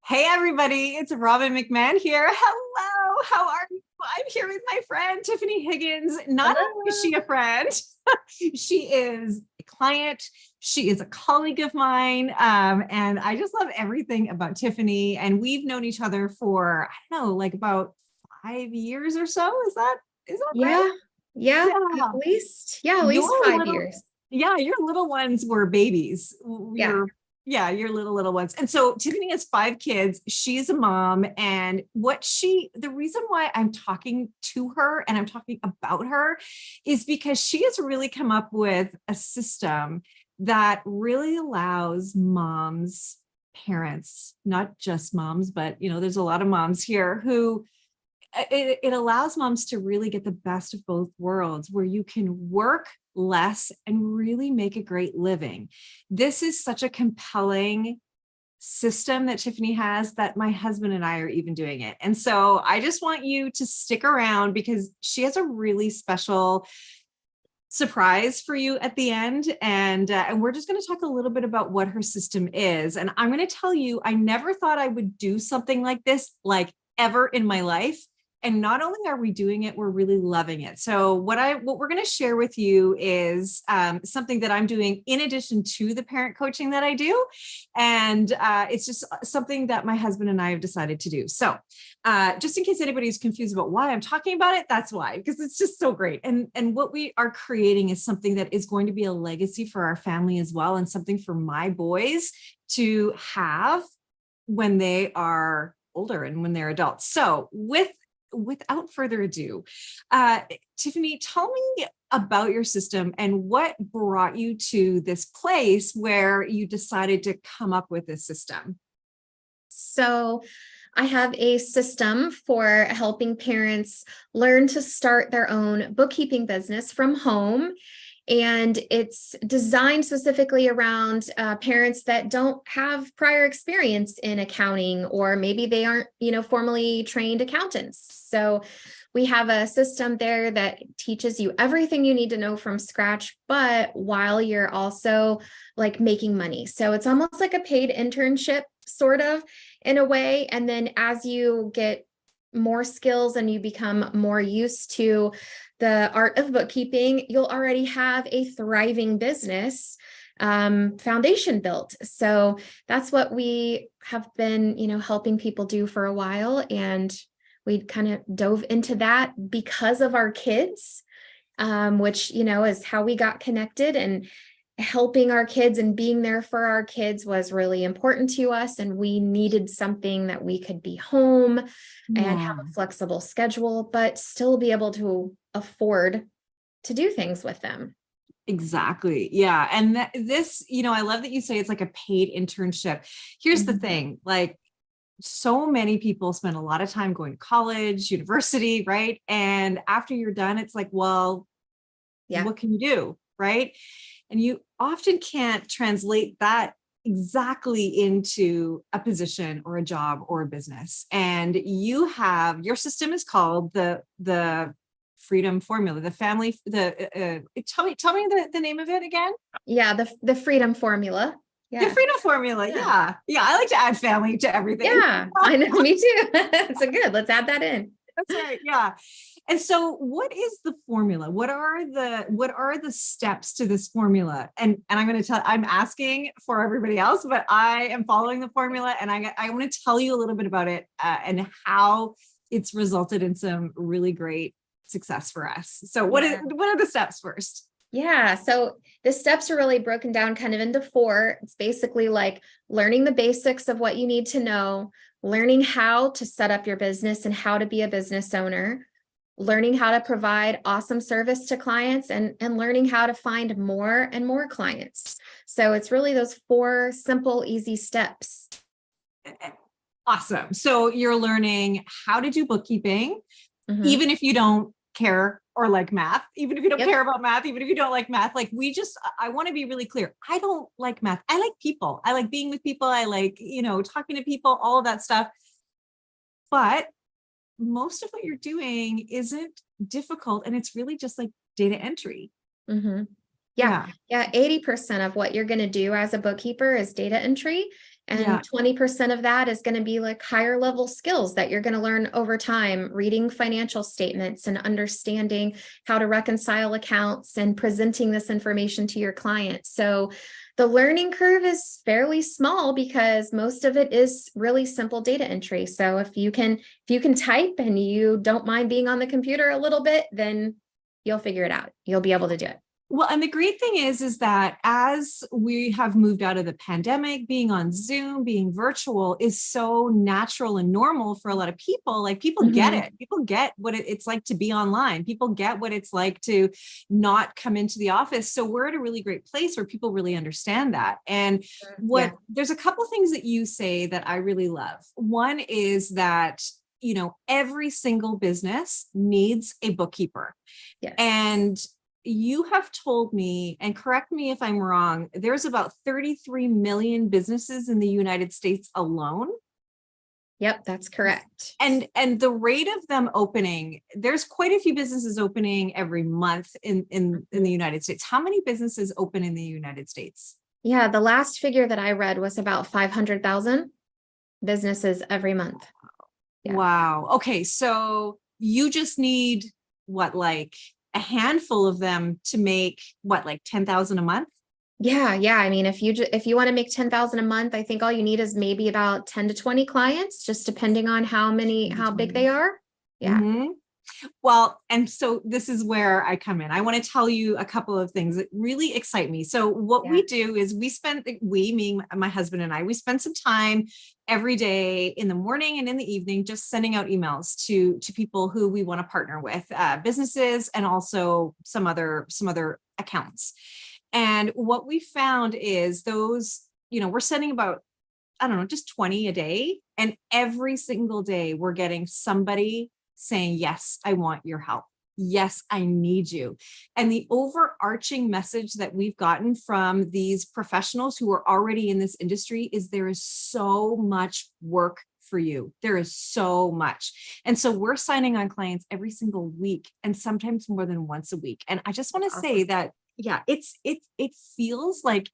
Hey everybody, it's Robbin McManne here. Hello, how are you? I'm here with my friend Tiffani Higgins. Not only is Hello. she a friend, she is a client. She is a colleague of mine, and I just love everything about Tiffani. And we've known each other for I don't know, like about 5 years or so. Is that right? Yeah, yeah, Yeah, at your least five little years. yeah, your little ones were babies. Yeah. Your little ones. And so Tiffani has 5 kids. She's a mom. And the reason why I'm talking to her and I'm talking about her is because she has really come up with a system that really allows moms, parents, not just moms, but there's a lot of moms here who it allows moms to really get the best of both worlds where you can work less and really make a great living. This is such a compelling system that Tiffani has that my husband and I are even doing it. And so I just want you to stick around because she has a really special surprise for you at the end, and we're just going to talk a little bit about what her system is. And I'm going to tell you, I never thought I would do something like this, like ever in my life. And not only are we doing it, we're really loving it. So what we're going to share with you is something that I'm doing in addition to the parent coaching that I do, and it's just something that my husband and I have decided to do. So just in case anybody's confused about why I'm talking about it, that's why, because it's just so great. And what we are creating is something that is going to be a legacy for our family as well, and something for my boys to have when they are older and when they're adults. So without further ado, Tiffani, tell me about your system and what brought you to this place where you decided to come up with this system. So I have a system for helping parents learn to start their own bookkeeping business from home. And it's designed specifically around parents that don't have prior experience in accounting, or maybe they aren't, formally trained accountants. So we have a system there that teaches you everything you need to know from scratch, but while you're also like making money. So it's almost like a paid internship, sort of, in a way. And then as you get more skills and you become more used to the art of bookkeeping, you'll already have a thriving business foundation built. So that's what we have been, helping people do for a while. And we kind of dove into that because of our kids, which, is how we got connected. And helping our kids and being there for our kids was really important to us. And we needed something that we could be home and have a flexible schedule, but still be able to afford to do things with them. Exactly. Yeah. And this, I love that you say it's like a paid internship. Here's the thing, like so many people spend a lot of time going to college, university, right? And after you're done, it's like, well, Yeah. what can you do? Right. And you often can't translate that exactly into a position or a job or a business. And your system is called the freedom formula, tell me the name of it again. Yeah. The freedom formula. The Yeah. freedom formula. Yeah. Yeah. I like to add family to everything. Yeah. I know. Me too. So good. Let's add that in. That's right. Yeah. And so what is the formula? What are the steps to this formula? And I'm asking for everybody else, but I am following the formula, and I want to tell you a little bit about it and how it's resulted in some really great success for us. So what are the steps first? Yeah. So the steps are really broken down kind of into 4. It's basically like learning the basics of what you need to know, learning how to set up your business and how to be a business owner, learning how to provide awesome service to clients, and learning how to find more and more clients. So it's really those 4 simple, easy steps. Awesome. So you're learning how to do bookkeeping, Mm-hmm. even if you don't care or like math, even if you don't Yep. care about math, even if you don't like math. Like I want to be really clear. I don't like math. I like people. I like being with people. I like, talking to people, all of that stuff. But most of what you're doing isn't difficult. And it's really just like data entry. Mm-hmm. Yeah. Yeah. Yeah. 80% of what you're going to do as a bookkeeper is data entry. And 20% of that is going to be like higher level skills that you're going to learn over time, reading financial statements and understanding how to reconcile accounts and presenting this information to your clients. So the learning curve is fairly small because most of it is really simple data entry. So if you can type and you don't mind being on the computer a little bit, then you'll figure it out. You'll be able to do it. Well, and the great thing is that as we have moved out of the pandemic, being on Zoom, being virtual is so natural and normal for a lot of people. Like people get it. People get what it's like to be online. People get what it's like to not come into the office. So we're at a really great place where people really understand that. And there's a couple of things that you say that I really love. One is that, you know, every single business needs a bookkeeper. Yes. And you have told me, and correct me if I'm wrong, there's about 33 million businesses in the United States alone. Yep, that's correct. And the rate of them opening, there's quite a few businesses opening every month in the United States. How many businesses open in the United States? Yeah, the last figure that I read was about 500,000 businesses every month. Yeah. Wow. Okay, so you just need what, like a handful of them to make what, like 10,000 a month? Yeah. I mean, if you want to make 10,000 a month, I think all you need is maybe about 10 to 20 clients, just depending on how big they are. Yeah. Well, and so this is where I come in. I want to tell you a couple of things that really excite me. So what we do is me, my husband and I, we spend some time every day in the morning and in the evening, just sending out emails to people who we want to partner with, businesses, and also some other accounts. And what we found is those, you know, we're sending about, I don't know, just 20 a day. And every single day we're getting somebody saying, yes, I want your help. Yes, I need you. And the overarching message that we've gotten from these professionals who are already in this industry is there is so much work for you. There is so much. And so we're signing on clients every single week and sometimes more than once a week. And I just want to say that, it feels like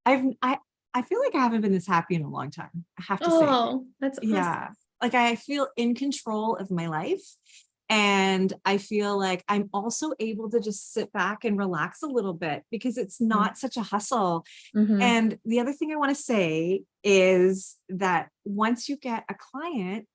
I feel like I haven't been this happy in a long time. I have to say. Oh, that's awesome. Yeah. Like I feel in control of my life. And I feel like I'm also able to just sit back and relax a little bit because it's not such a hustle. And the other thing I want to say is that once you get a client,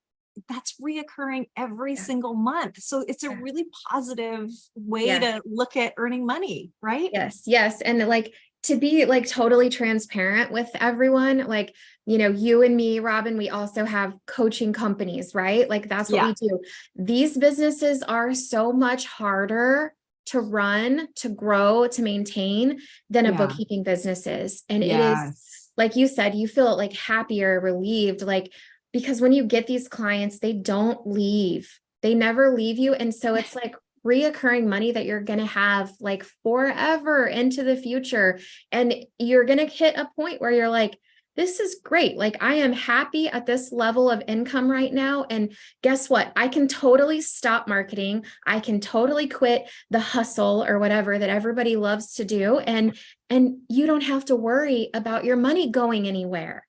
that's reoccurring every single month. So it's a really positive way to look at earning money, right? Yes. And like, to be like totally transparent with everyone, like, you know, you and me, Robbin, we also have coaching companies, right? Like that's what we do. These businesses are so much harder to run, to grow, to maintain than a bookkeeping business is. And it is, like you said, you feel like happier, relieved, like, because when you get these clients, they don't leave. They never leave you. And so it's like reoccurring money that you're going to have like forever into the future. And you're going to hit a point where you're like, this is great. Like I am happy at this level of income right now. And guess what? I can totally stop marketing. I can totally quit the hustle or whatever that everybody loves to do. And you don't have to worry about your money going anywhere.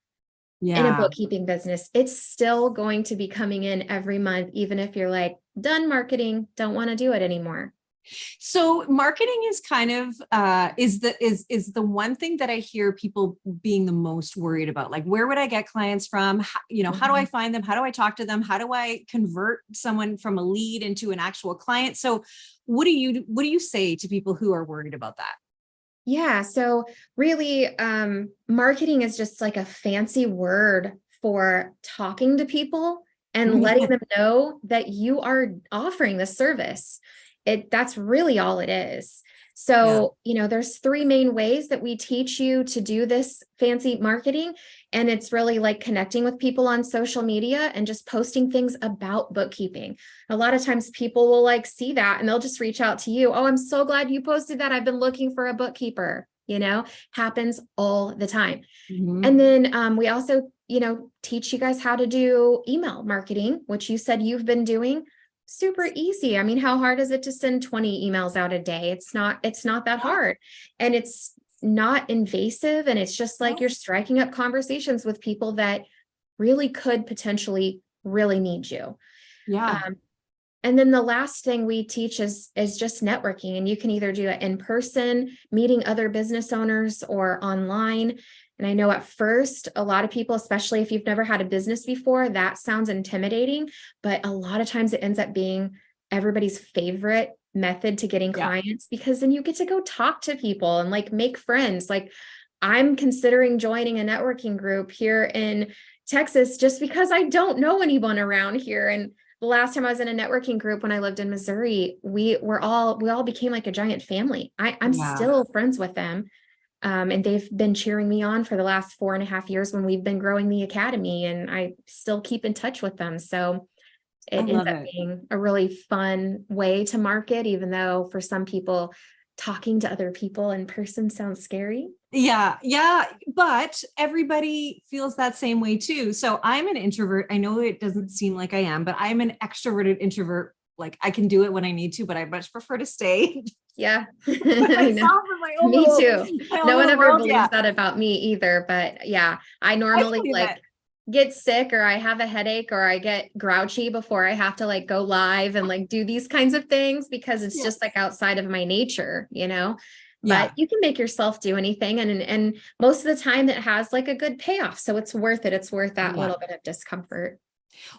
In a bookkeeping business, it's still going to be coming in every month, even if you're like done marketing, don't want to do it anymore. So marketing is kind of is the one thing that I hear people being the most worried about. Like, where would I get clients from? How, how do I find them? How do I talk to them? How do I convert someone from a lead into an actual client? So what do you say to people who are worried about that? Yeah. So really, marketing is just like a fancy word for talking to people and letting them know that you are offering the service. That's really all it is. So, there's three main ways that we teach you to do this fancy marketing. And it's really like connecting with people on social media and just posting things about bookkeeping. A lot of times people will like see that and they'll just reach out to you. Oh, I'm so glad you posted that. I've been looking for a bookkeeper, happens all the time. And then we also, teach you guys how to do email marketing, which you said you've been doing. Super easy. I mean, how hard is it to send 20 emails out a day? It's not that hard. And it's not invasive. And it's just like you're striking up conversations with people that really could potentially really need you. Yeah. And then the last thing we teach is just networking. And you can either do it in person, meeting other business owners, or online. And I know at first, a lot of people, especially if you've never had a business before, that sounds intimidating, but a lot of times it ends up being everybody's favorite method to getting clients, because then you get to go talk to people and like make friends. Like, I'm considering joining a networking group here in Texas just because I don't know anyone around here. And the last time I was in a networking group when I lived in Missouri, we all became like a giant family. I'm still friends with them. And they've been cheering me on for the last 4.5 years when we've been growing the academy, and I still keep in touch with them. So it ends up being a really fun way to market, even though for some people, talking to other people in person sounds scary. Yeah. Yeah. But everybody feels that same way too. So I'm an introvert. I know it doesn't seem like I am, but I'm an extroverted introvert. Like, I can do it when I need to, but I much prefer to stay. Yeah. With myself in my own Me little, too. my own No one little ever world. believes that about me either, but yeah, I normally like get sick, or I have a headache, or I get grouchy before I have to like go live and like do these kinds of things, because it's just like outside of my nature, you know. But you can make yourself do anything, and most of the time it has like a good payoff, so it's worth it. It's worth that little bit of discomfort.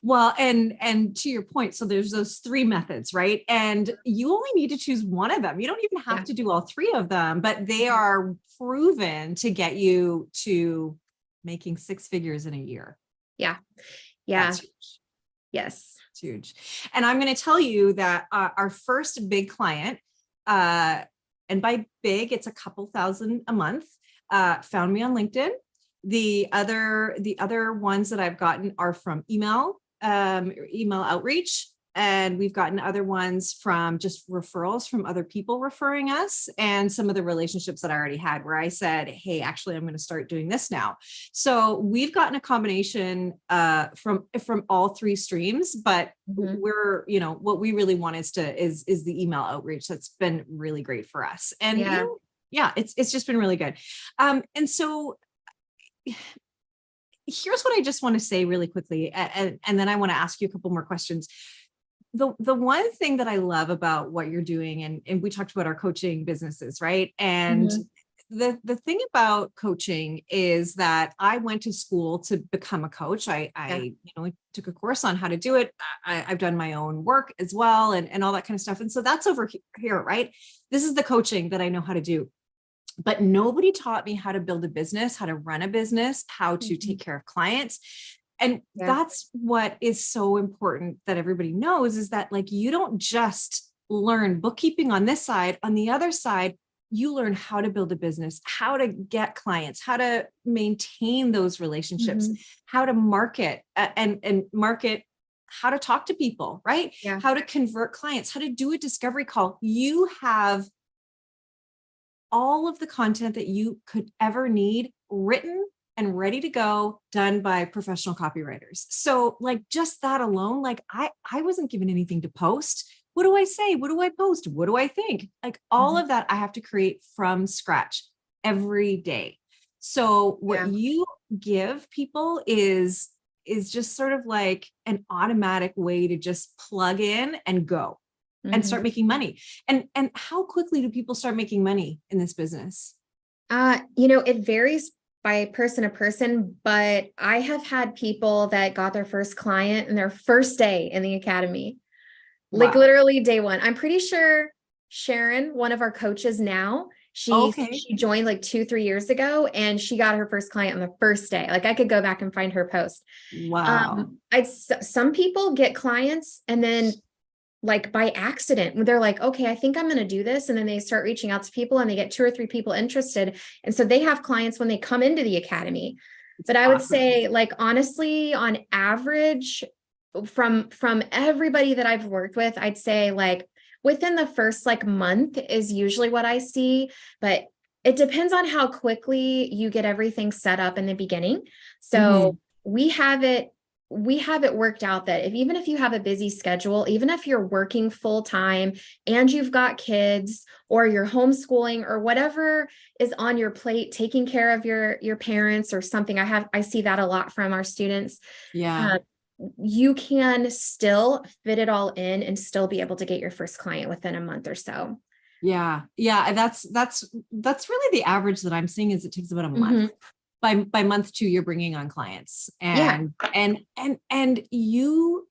Well, and to your point, so there's those 3 methods, right? And you only need to choose one of them. You don't even have to do all 3 of them, but they are proven to get you to making 6 figures in a year. Yeah. That's huge. Yes. It's huge. And I'm going to tell you that our first big client, and by big, it's a couple thousand a month, found me on LinkedIn. The other ones that I've gotten are from email outreach. And we've gotten other ones from just referrals from other people referring us, and some of the relationships that I already had where I said, hey, actually, I'm going to start doing this now. So we've gotten a combination from all 3 streams, but we're, what we really want is the email outreach. That's been really great for us. And it's just been really good. And so here's what I just want to say really quickly. And then I want to ask you a couple more questions. The one thing that I love about what you're doing, and we talked about our coaching businesses, right? And the thing about coaching is that I went to school to become a coach. I took a course on how to do it. I've done my own work as well, and all that kind of stuff. And so that's over here, right? This is the coaching that I know how to do. But nobody taught me how to build a business, how to run a business, how to take care of clients. And that's what is so important that everybody knows, is that like, you don't just learn bookkeeping on this side. On the other side, you learn how to build a business, how to get clients, how to maintain those relationships, how to market and market, how to talk to people, right? How to convert clients, how to do a discovery call. You have all of the content that you could ever need written and ready to go, done by professional copywriters. So like, just that alone, like I wasn't given anything to post. What do I say? What do I post? What do I think? Like all of that I have to create from scratch every day. So what you give people is just sort of like an automatic way to just plug in and go and start making money. And how quickly do people start making money in this business? It varies by person to person, but I have had people that got their first client in their first day in the academy, like literally day one. I'm pretty sure Sharon, one of our coaches now, she joined like 2-3 years ago, and she got her first client on the first day. Like I could go back and find her post. Wow. Some people get clients and then like by accident, they're like, okay, I think I'm going to do this. And then they start reaching out to people and they get 2 or 3 people interested. And so they have clients when they come into the academy. But I would say, like, honestly, on average, from everybody that I've worked with, I'd say like within the first like month is usually what I see, but it depends on how quickly you get everything set up in the beginning. So we have it we have it worked out that even if you have a busy schedule, even if you're working full time and you've got kids or you're homeschooling or whatever is on your plate, taking care of your parents or something, I see that a lot from our students. Yeah. You can still fit it all in and still be able to get your first client within a month or so. Yeah. Yeah. That's really the average that I'm seeing is it takes about a month. By month 2, you're bringing on clients and you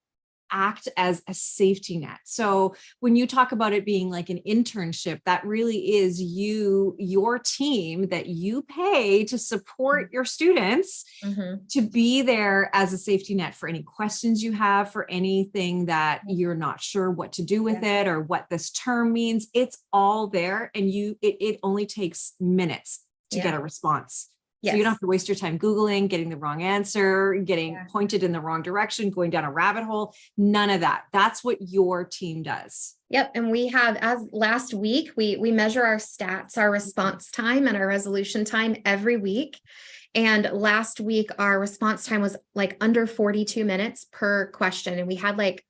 act as a safety net. So when you talk about it being like an internship, that really is your team that you pay to support your students to be there as a safety net for any questions you have, for anything that you're not sure what to do with it or what this term means. It's all there, and it only takes minutes to get a response. So you don't have to waste your time Googling, getting the wrong answer, getting pointed in the wrong direction, going down a rabbit hole. None of that. That's what your team does. Yep. And we have, as last week, we measure our stats, our response time and our resolution time every week. And last week, our response time was like under 42 minutes per question. And we had like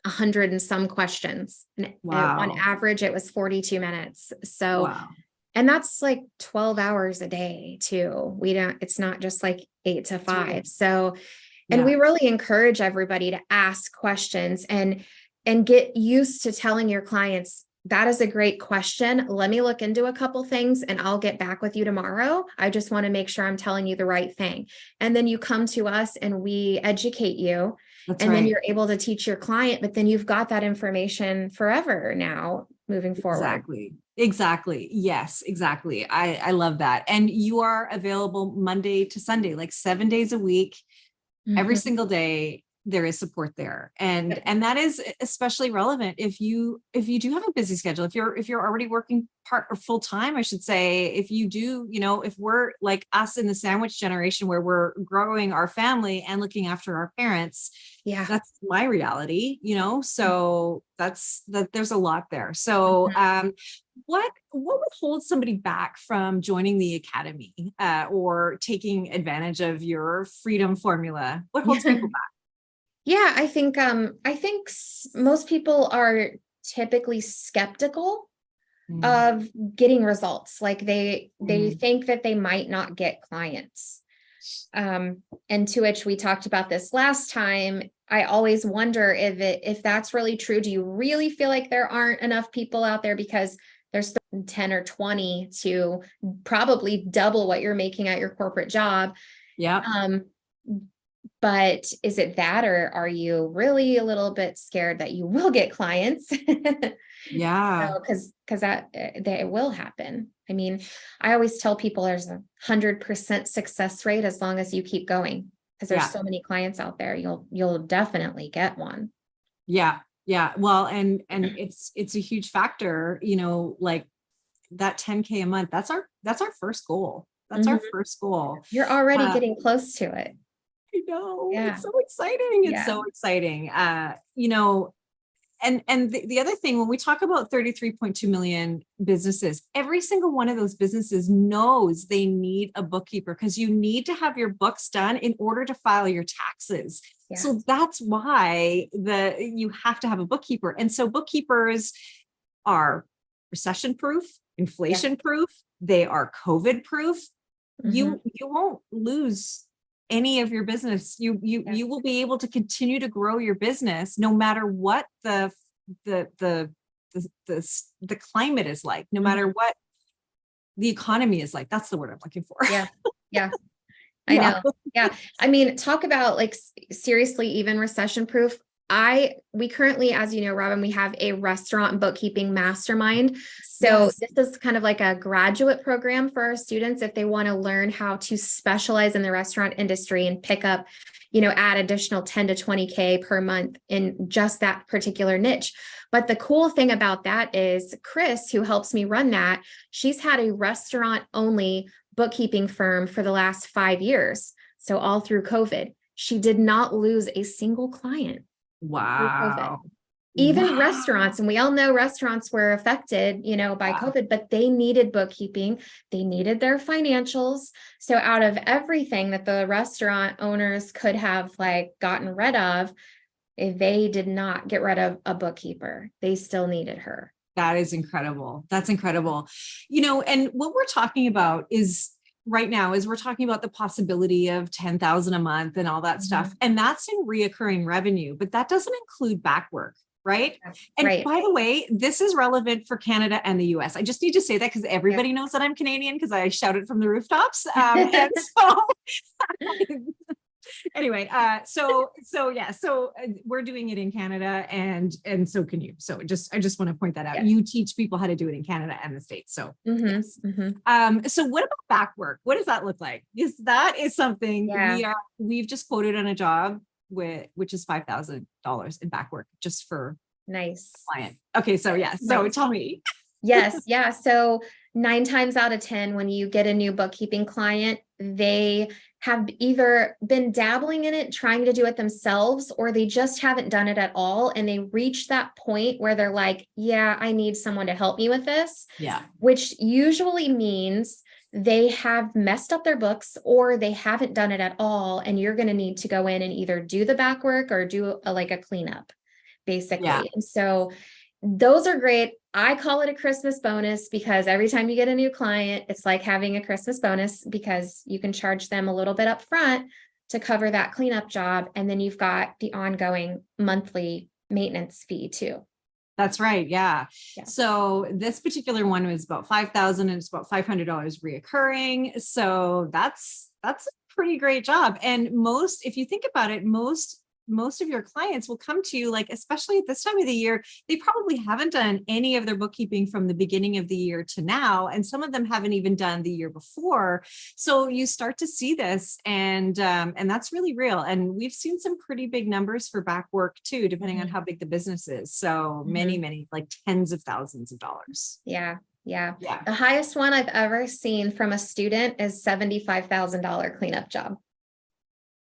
100 and some questions. And on average, it was 42 minutes. So and that's like 12 hours a day too. It's not just like 8 to 5. So, and we really encourage everybody to ask questions and get used to telling your clients, that is a great question. Let me look into a couple things and I'll get back with you tomorrow. I just want to make sure I'm telling you the right thing. And then you come to us and we educate you. Then you're able to teach your client, but then you've got that information forever now moving forward. Exactly. Yes, exactly. I love that. And you are available Monday to Sunday, like 7 days a week, every single day. There is support there. And that is especially relevant if you do have a busy schedule, if you're already working part or full time, I should say, if you do, if we're like us in the sandwich generation where we're growing our family and looking after our parents, that's my reality, so there's a lot there. So, what would hold somebody back from joining the academy, or taking advantage of your freedom formula? What holds people back? Yeah, I think most people are typically skeptical of getting results. Like they think that they might not get clients. And to which we talked about this last time, I always wonder if that's really true. Do you really feel like there aren't enough people out there because there's 10 or 20 to probably double what you're making at your corporate job? But is it that, or are you really a little bit scared that you will get clients? Because that will happen. I mean, I always tell people there's 100% success rate as long as you keep going, because there's so many clients out there. You'll definitely get one. Yeah. Well, and it's a huge factor, like that 10K a month. That's our first goal. That's our first goal. You're already getting close to it. I know. It's so exciting. It's so exciting. And the other thing, when we talk about 33.2 million businesses, every single one of those businesses knows they need a bookkeeper, because you need to have your books done in order to file your taxes. So that's why you have to have a bookkeeper. And so bookkeepers are recession proof, inflation proof. They are COVID proof. You won't lose any of your business. You will be able to continue to grow your business no matter what the climate is like, no matter what the economy is like. That's the word I'm looking for. I know. I mean, talk about like seriously, even recession proof. We currently, as you know, Robbin, we have a restaurant bookkeeping mastermind. So this is kind of like a graduate program for our students if they want to learn how to specialize in the restaurant industry and pick up, add additional 10 to 20K per month in just that particular niche. But the cool thing about that is Chris, who helps me run that, she's had a restaurant only bookkeeping firm for the last 5 years. So all through COVID, she did not lose a single client. Wow. Even Wow. restaurants, and we all know restaurants were affected, by Yeah. COVID, but they needed bookkeeping, they needed their financials. So out of everything that the restaurant owners could have like gotten rid of, if they did not get rid of a bookkeeper, they still needed her. That is incredible. That's incredible. And what we're talking about is right now is we're talking about the possibility of 10,000 a month and all that stuff. And that's in reoccurring revenue, but that doesn't include back work. Right. And Right. by the way, this is relevant for Canada and the US. I just need to say that because everybody knows that I'm Canadian because I shouted from the rooftops. And so anyway, so we're doing it in Canada and so can you. So I just want to point that out. Yes. You teach people how to do it in Canada and the States. So yes. Mm-hmm. So what about back work? What does that look like? Because that is something we've just quoted on a job which is $5,000 in back work just for Nice client. Okay. So yes. So Nice. tell me. Yes. Yeah. So 9 times out of 10, when you get a new bookkeeping client, they have either been dabbling in it, trying to do it themselves, or they just haven't done it at all. And they reach that point where they're like, yeah, I need someone to help me with this. Yeah. Which usually means they have messed up their books or they haven't done it at all. And you're going to need to go in and either do the back work or do a cleanup, basically. Yeah. And so those are great. I call it a Christmas bonus because every time you get a new client, it's like having a Christmas bonus because you can charge them a little bit up front to cover that cleanup job. And then you've got the ongoing monthly maintenance fee too. That's right. Yeah. So this particular one was about 5,000 and it's about $500 reoccurring. So that's a pretty great job. And if you think about it, most of your clients will come to you, like, especially at this time of the year, they probably haven't done any of their bookkeeping from the beginning of the year to now. And some of them haven't even done the year before. So you start to see this and that's really real. And we've seen some pretty big numbers for back work too, depending on how big the business is. So many, like tens of thousands of dollars. Yeah. The highest one I've ever seen from a student is $75,000 cleanup job.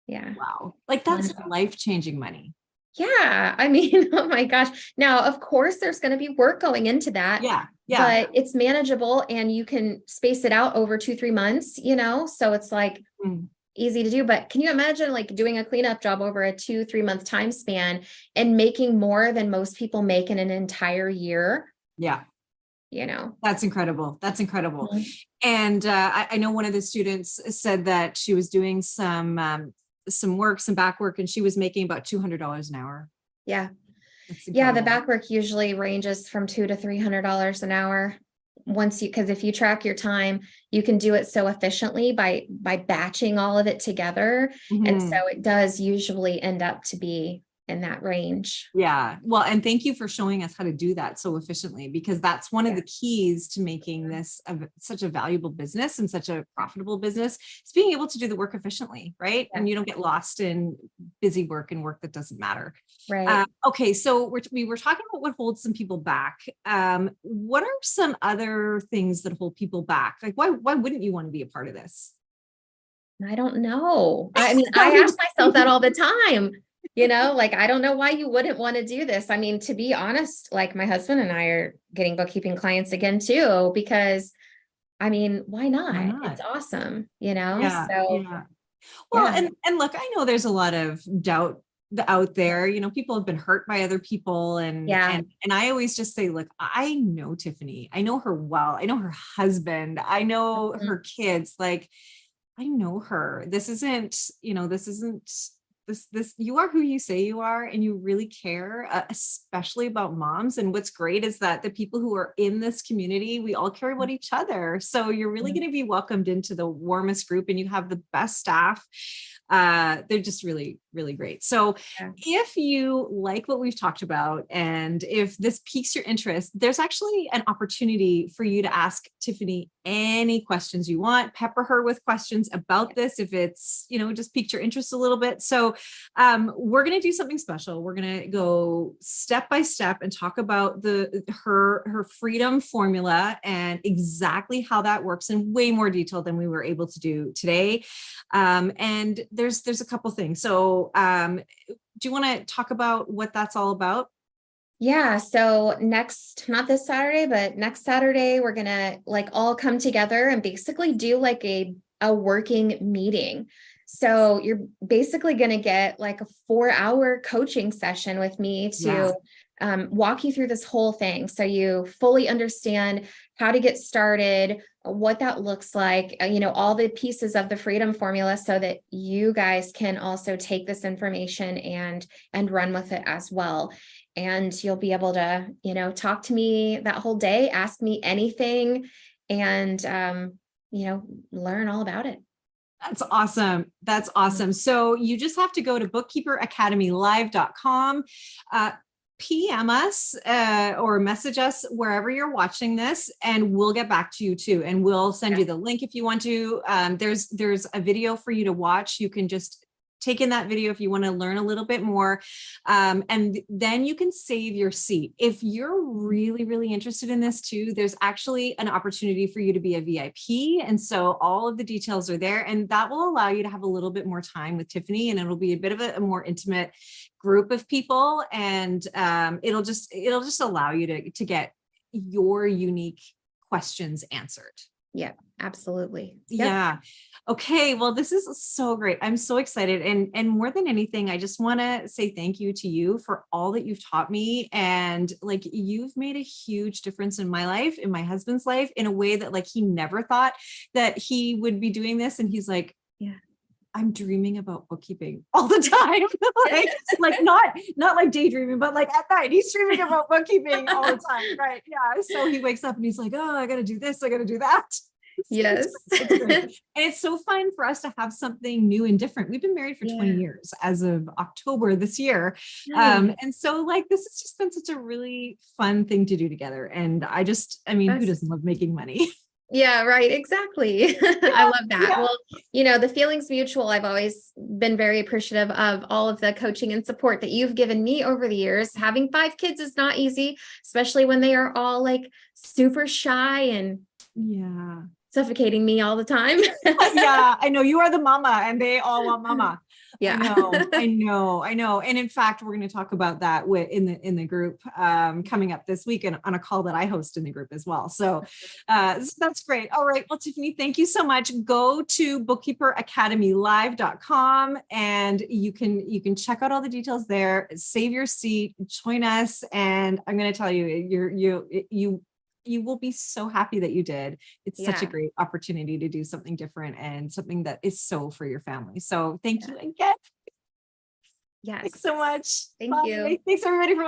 Yeah. Wow. Like that's life-changing money. Yeah. I mean, oh my gosh. Now, of course, there's going to be work going into that. Yeah. But it's manageable and you can space it out over 2-3 months, so it's like easy to do. But can you imagine like doing a cleanup job over a 2-3 month time span and making more than most people make in an entire year? Yeah. That's incredible. That's incredible. And I know one of the students said that she was doing some back work and she was making about $200 an hour. Yeah. The back work usually ranges from $200 to $300 an hour because if you track your time, you can do it so efficiently by batching all of it together. And so it does usually end up to be in that range. Yeah. Well, and thank you for showing us how to do that so efficiently, because that's one of the keys to making this such a valuable business and such a profitable business. It's being able to do the work efficiently, right? And you don't get lost in busy work and work that doesn't matter. Right. Okay. So we were talking about what holds some people back. What are some other things that hold people back? Like why wouldn't you want to be a part of this? I don't know. I mean, I ask myself that all the time. Like, I don't know why you wouldn't want to do this. I mean, to be honest, like my husband and I are getting bookkeeping clients again too, because I mean, why not? It's awesome, Yeah, so. Yeah. Well, and look, I know there's a lot of doubt out there, people have been hurt by other people and I always just say, look, I know Tiffani, I know her well, I know her husband, I know her kids, like, I know her. This isn't this you are who you say you are and you really care, especially about moms. And what's great is that the people who are in this community, we all care about each other. So you're really going to be welcomed into the warmest group and you have the best staff. They're just really, really great. So if you like what we've talked about, and if this piques your interest, there's actually an opportunity for you to ask Tiffani any questions you want, pepper her with questions about this. If it's, just piqued your interest a little bit. So we're going to do something special. We're going to go step by step and talk about her freedom formula and exactly how that works in way more detail than we were able to do today. And there's a couple things. So do you want to talk about what that's all about? Yeah, so not this Saturday, but next Saturday, we're gonna like all come together and basically do like a working meeting. So you're basically gonna get like a 4-hour coaching session with me Yeah. to walk you through this whole thing. So you fully understand how to get started, what that looks like, all the pieces of the freedom formula so that you guys can also take this information and run with it as well. And you'll be able to, talk to me that whole day, ask me anything, and, learn all about it. That's awesome. That's awesome. So you just have to go to bookkeeperacademylive.com, PM us or message us wherever you're watching this, and we'll get back to you too. And we'll send you the link if you want to. There's a video for you to watch. You can just take in that video if you want to learn a little bit more. And then you can save your seat. If you're really, really interested in this too, there's actually an opportunity for you to be a VIP. And so all of the details are there, and that will allow you to have a little bit more time with Tiffani, and it'll be a bit of a more intimate group of people. And it'll just allow you to get your unique questions answered. Yeah, absolutely. Yep. Yeah. Okay. Well, this is so great. I'm so excited. And more than anything, I just want to say thank you to you for all that you've taught me. And like, you've made a huge difference in my life, in my husband's life, in a way that like, he never thought that he would be doing this. And he's like, yeah, I'm dreaming about bookkeeping all the time. like not like daydreaming, but like at night he's dreaming about bookkeeping all the time. Right. Yeah. So he wakes up and he's like, oh, I got to do this. I got to do that. Yes. And it's so fun for us to have something new and different. We've been married for 20 years as of October this year. And so like, this has just been such a really fun thing to do together. And I mean, who doesn't love making money? Yeah, right. Exactly. I love that. Yeah. Well, the feeling's mutual. I've always been very appreciative of all of the coaching and support that you've given me over the years. Having 5 kids is not easy, especially when they are all like super shy and suffocating me all the time. Yeah, I know, you are the mama and they all want mama. Yeah, I know. And in fact, we're going to talk about that in the group coming up this week and on a call that I host in the group as well. So that's great. All right. Well, Tiffani, thank you so much. Go to bookkeeperacademylive.com and you can check out all the details there, save your seat, join us. And I'm going to tell you, you will be so happy that you did. It's such a great opportunity to do something different and something that is so for your family. So thank you again. Yes. Thanks so much. Thank you. Thanks everybody for